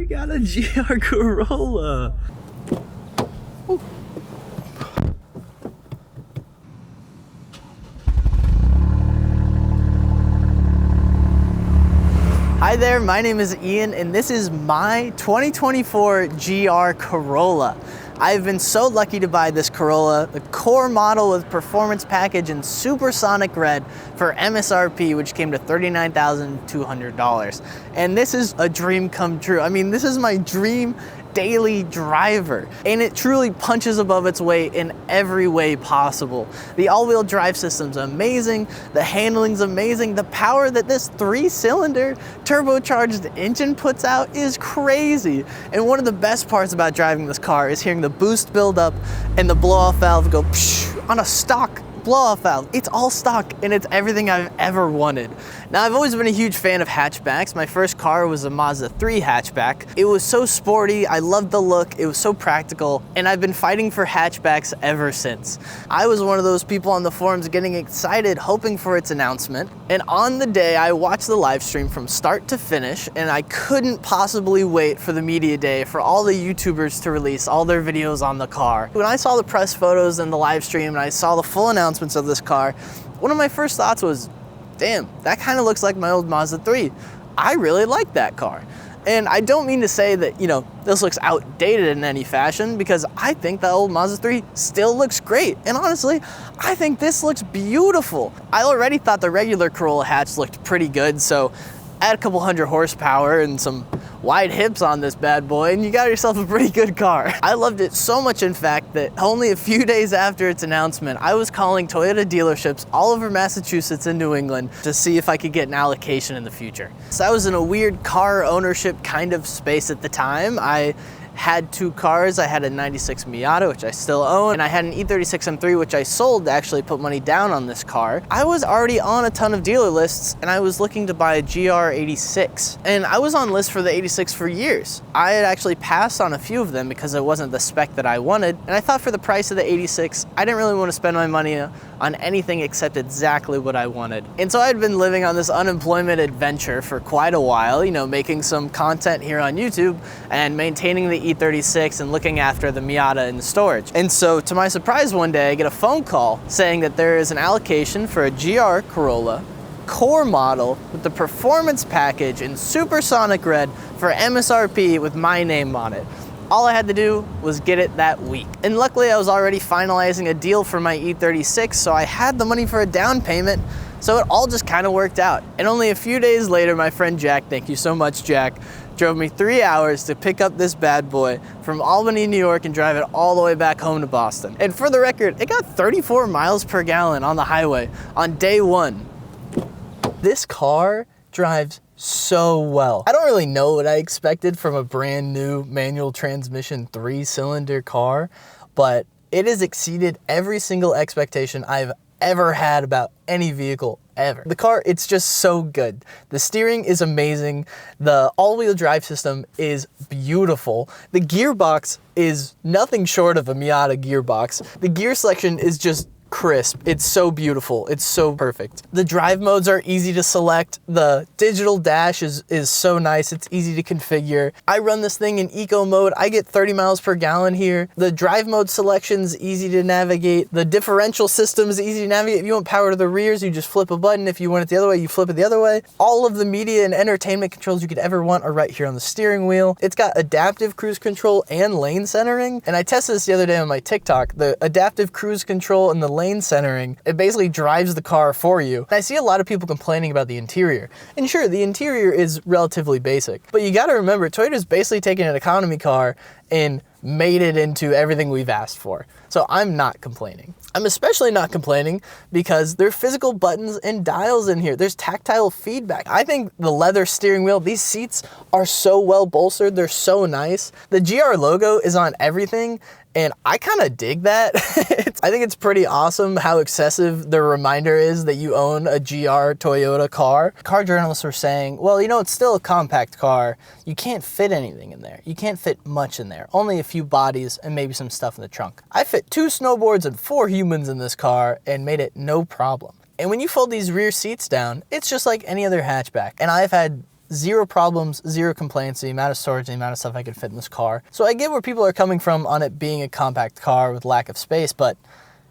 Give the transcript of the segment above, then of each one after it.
got a GR Corolla. Ooh. Hi there, my name is Ian and this is my 2024 GR Corolla. I've been so lucky to buy this Corolla, the core model with performance package in supersonic red for MSRP, which came to $39,200. And this is a dream come true. I mean, this is my dream daily driver, and it truly punches above its weight in every way possible. The all-wheel drive system's amazing, the handling's amazing, the power that this 3-cylinder turbocharged engine puts out is crazy. And one of the best parts about driving this car is hearing the boost build up and the blow-off valve go psh on a stock blow-off valve. It's all stock and it's everything I've ever wanted. Now, I've always been a huge fan of hatchbacks. My first car was a Mazda 3 hatchback. It was so sporty, I loved the look, it was so practical, and I've been fighting for hatchbacks ever since. I was one of those people on the forums getting excited, hoping for its announcement, and on the day I watched the live stream from start to finish, and I couldn't possibly wait for the media day for all the YouTubers to release all their videos on the car. When I saw the press photos and the live stream and I saw the full announcements of this car, one of my first thoughts was, damn, that kind of looks like my old Mazda 3. I really like that car. And I don't mean to say that, this looks outdated in any fashion, because I think that old Mazda 3 still looks great. And honestly, I think this looks beautiful. I already thought the regular Corolla hatch looked pretty good, so add a couple hundred horsepower and some wide hips on this bad boy and you got yourself a pretty good car. I loved it so much, in fact, that only a few days after its announcement, I was calling Toyota dealerships all over Massachusetts and New England to see if I could get an allocation in the future. So I was in a weird car ownership kind of space at the time. I had two cars. I had a 96 Miata, which I still own, and I had an E36 M3, which I sold to actually put money down on this car. I was already on a ton of dealer lists, and I was looking to buy a GR86. And I was on lists for the 86 for years. I had actually passed on a few of them because it wasn't the spec that I wanted, and I thought for the price of the 86, I didn't really want to spend my money on anything except exactly what I wanted. And so I'd been living on this unemployment adventure for quite a while, making some content here on YouTube and maintaining the E36 and looking after the Miata in the storage. And so to my surprise, one day I get a phone call saying that there is an allocation for a GR Corolla core model with the performance package in supersonic red for MSRP with my name on it. All I had to do was get it that week. And luckily I was already finalizing a deal for my E36, so I had the money for a down payment, so it all just kind of worked out. And only a few days later, my friend Jack, thank you so much, Jack, drove me 3 hours to pick up this bad boy from Albany, New York, and drive it all the way back home to Boston. And for the record, it got 34 miles per gallon on the highway on day one. This car drives so well. I don't really know what I expected from a brand new manual transmission 3-cylinder car, but it has exceeded every single expectation I've ever had about any vehicle ever. The car, it's just so good. The steering is amazing. The all-wheel drive system is beautiful. The gearbox is nothing short of a Miata gearbox. The gear selection is just crisp. It's so beautiful. It's so perfect. The drive modes are easy to select. The digital dash is so nice. It's easy to configure. I run this thing in eco mode. I get 30 miles per gallon here. The drive mode selection's easy to navigate. The differential system is easy to navigate. If you want power to the rears, you just flip a button. If you want it the other way, you flip it the other way. All of the media and entertainment controls you could ever want are right here on the steering wheel. It's got adaptive cruise control and lane centering. And I tested this the other day on my TikTok. The adaptive cruise control and the lane centering, it basically drives the car for you. And I see a lot of people complaining about the interior. And sure, the interior is relatively basic, but you gotta remember, Toyota's basically taken an economy car and made it into everything we've asked for. So I'm not complaining. I'm especially not complaining because there are physical buttons and dials in here. There's tactile feedback. I think the leather steering wheel, these seats are so well bolstered. They're so nice. The GR logo is on everything, and I kind of dig that. I think it's pretty awesome how excessive the reminder is that you own a GR Toyota car. Car journalists were saying, well, it's still a compact car. You can't fit anything in there. You can't fit much in there. Only a few bodies and maybe some stuff in the trunk. I fit 2 snowboards and 4 humans in this car and made it no problem. And when you fold these rear seats down, it's just like any other hatchback. And I've had zero problems, zero complaints, the amount of storage, the amount of stuff I could fit in this car. So I get where people are coming from on it being a compact car with lack of space, but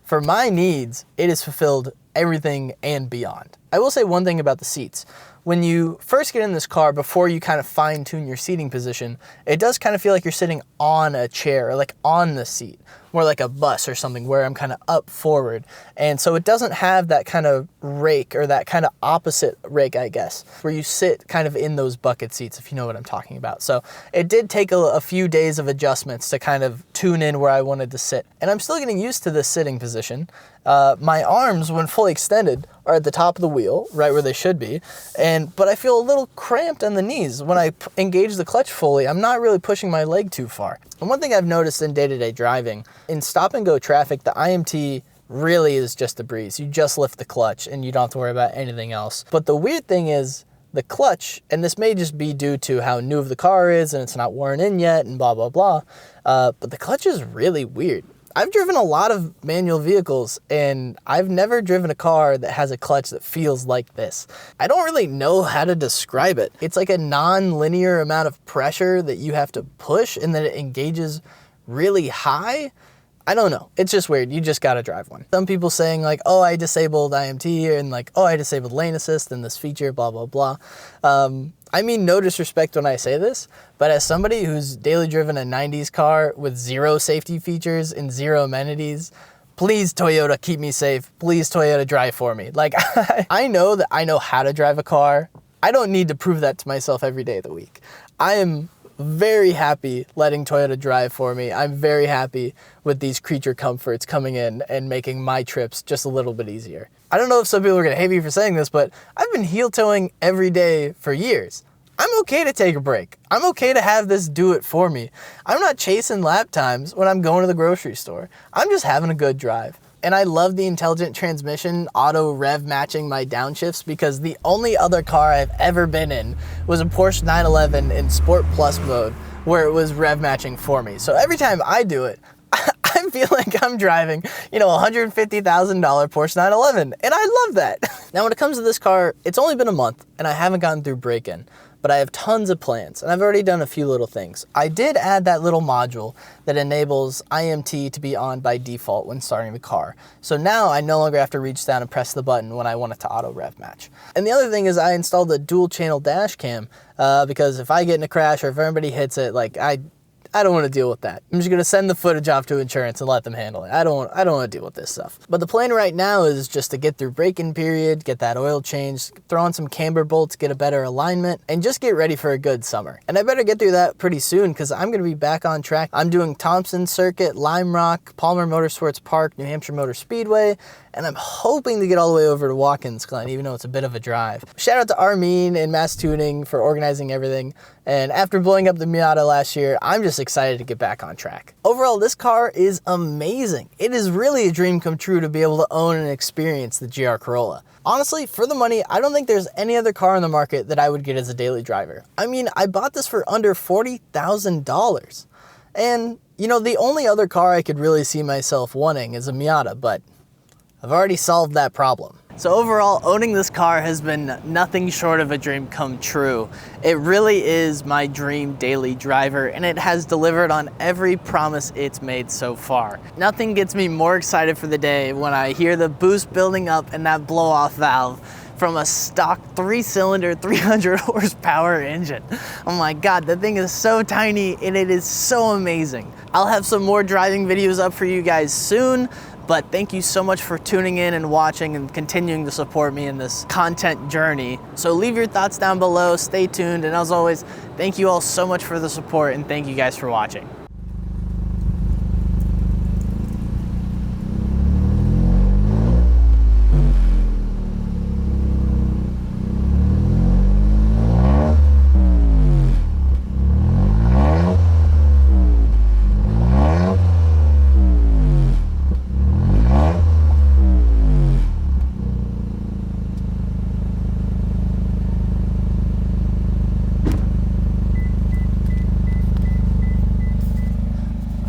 for my needs, it has fulfilled everything and beyond. I will say one thing about the seats. When you first get in this car, before you kind of fine tune your seating position, it does kind of feel like you're sitting on a chair or like on the seat, more like a bus or something where I'm kind of up forward. And so it doesn't have that kind of rake or that kind of opposite rake, I guess, where you sit kind of in those bucket seats, if you know what I'm talking about. So it did take a few days of adjustments to kind of tune in where I wanted to sit. And I'm still getting used to this sitting position. My arms, when fully extended, are at the top of the wheel, right where they should be. But I feel a little cramped on the knees. When I engage the clutch fully, I'm not really pushing my leg too far. And one thing I've noticed in day-to-day driving, in stop-and-go traffic, the IMT really is just a breeze. You just lift the clutch and you don't have to worry about anything else. But the weird thing is, the clutch, and this may just be due to how new the car is and it's not worn in yet and blah, blah, blah, but the clutch is really weird. I've driven a lot of manual vehicles and I've never driven a car that has a clutch that feels like this. I don't really know how to describe it. It's like a non-linear amount of pressure that you have to push and then it engages really high. I don't know. It's just weird. You just got to drive one. Some people saying like, oh, I disabled IMT and like, oh, I disabled lane assist and this feature, blah, blah, blah. I mean no disrespect when I say this, but as somebody who's daily driven a 90s car with zero safety features and zero amenities, please Toyota, keep me safe. Please Toyota, drive for me. Like I know that I know how to drive a car. I don't need to prove that to myself every day of the week. I am very happy letting Toyota drive for me. I'm very happy with these creature comforts coming in and making my trips just a little bit easier. I don't know if some people are gonna hate me for saying this, but I've been heel toeing every day for years. I'm okay to take a break. I'm okay to have this do it for me. I'm not chasing lap times when I'm going to the grocery store. I'm just having a good drive. And I love the intelligent transmission auto rev matching my downshifts because the only other car I've ever been in was a Porsche 911 in Sport Plus mode where it was rev matching for me. So every time I do it, I feel like I'm driving, you know, $150,000 Porsche 911, and I love that. Now, when it comes to this car, it's only been a month, and I haven't gotten through break-in, but I have tons of plans, and I've already done a few little things. I did add that little module that enables IMT to be on by default when starting the car. So now I no longer have to reach down and press the button when I want it to auto rev match. And the other thing is I installed a dual channel dash cam because if I get in a crash or if everybody hits it, like I don't want to deal with that. I'm just going to send the footage off to insurance and let them handle it. I don't want to deal with this stuff. But the plan right now is just to get through break-in period, get that oil changed, throw on some camber bolts, get a better alignment, and just get ready for a good summer. And I better get through that pretty soon because I'm going to be back on track. I'm doing Thompson Circuit, Lime Rock, Palmer Motorsports Park, New Hampshire Motor Speedway, and I'm hoping to get all the way over to Watkins Glen, even though it's a bit of a drive. Shout out to Armin and Mass Tuning for organizing everything. And after blowing up the Miata last year, I'm just excited to get back on track. Overall, this car is amazing. It is really a dream come true to be able to own and experience the GR Corolla. Honestly, for the money, I don't think there's any other car on the market that I would get as a daily driver. I mean, I bought this for under $40,000. And, you know, the only other car I could really see myself wanting is a Miata, but I've already solved that problem. So overall, owning this car has been nothing short of a dream come true. It really is my dream daily driver, and it has delivered on every promise it's made so far. Nothing gets me more excited for the day when I hear the boost building up and that blow-off valve from a stock 3-cylinder, 300 horsepower engine. Oh my God, that thing is so tiny and it is so amazing. I'll have some more driving videos up for you guys soon, but thank you so much for tuning in and watching and continuing to support me in this content journey. So leave your thoughts down below, stay tuned, and as always, thank you all so much for the support and thank you guys for watching.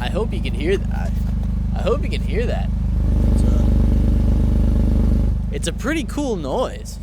I hope you can hear that. I hope you can hear that. It's a pretty cool noise.